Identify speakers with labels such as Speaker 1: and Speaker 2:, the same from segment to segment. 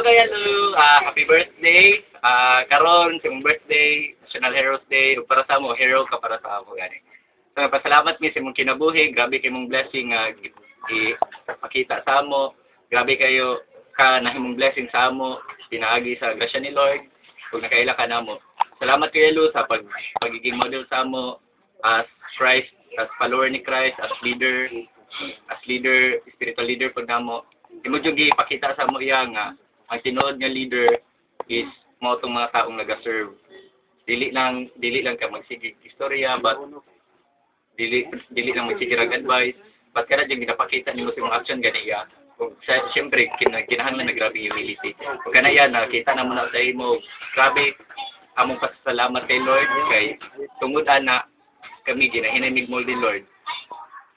Speaker 1: kaya Lu, happy birthday. Karon sa mong birthday, National Heroes Day, ug para sa mo hero ka para sa ako gani. So pasalamat mi sa imong kinabuhi, grabe kay mong blessing makita sa amo. Grabe kayo ka nahimong blessing sa amo, pinaagi sa grasya ni Lord ug nakaila ka namo. Salamat kay Lu sa pagiging model sa amo as Christ, as follower ni Christ, as leader, spiritual leader pud namo. Imo jud gipakita sa mo iya nga ang tinuod nga leader is mao tong mga taong naga-serve. Dili lang ka magsigig istorya but dili lang magsigig advice but kada jud ginapakita nimo sa imong action ganiya. Ug syempre kinahanglan na grabe humility. Ug kanaya nakita na mo na sa imo grabe among pasalamat kay Lord kay tungod ana kami ginahinamig mo din Lord.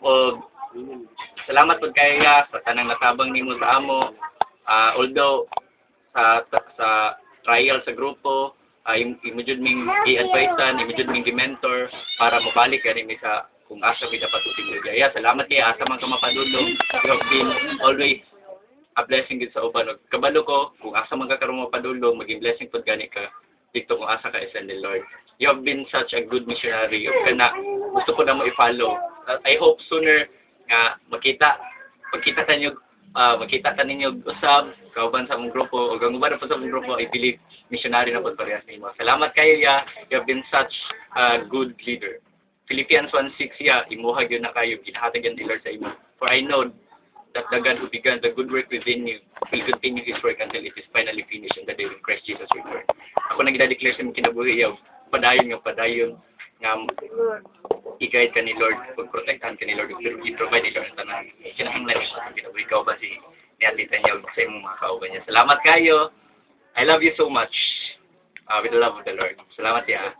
Speaker 1: O salamat pud kaya sa tanang natabang nimo sa amo. Although sa trial sa grupo, imo jud ming i-advisean, imo jud ming gi-mentor para mabalik kani mi sa kung asa mi dapat uting gaya. Salamat kay asa man ka mapadulong. You have been always a blessing gid sa uban. Kabalo ko kung asa man ka karon mapadulong, maging blessing pud gani ka dito kung asa ka isa ni Lord. You have been such a good missionary. Kana gusto ko na mo i-follow. I hope sooner nga makita ninyo usab kauban sa mong grupo o ganguban na po sa mong grupo. I believe missionary na po parehas nimo. Salamat kayo ya. You have been such a good leader. Philippians 1:6 ya, imuha gyud na kayo ginahatag ni Lord sa imo. For I know that the God who began the good work within you will continue His work until it is finally finished in the day when Christ Jesus return. Ako nang gida-declare sa imong kinabuhi yaw padayon nga i-guide ka ni Lord, pag-protektahan ka ni Lord, i-provide ni Lord tanan. Kinahanglan mo sa kinabuhi. Ikaw ba si niatitan niya sa imong mga kauban niya. Salamat kayo. I love you so much. With the love of the Lord. Salamat ya.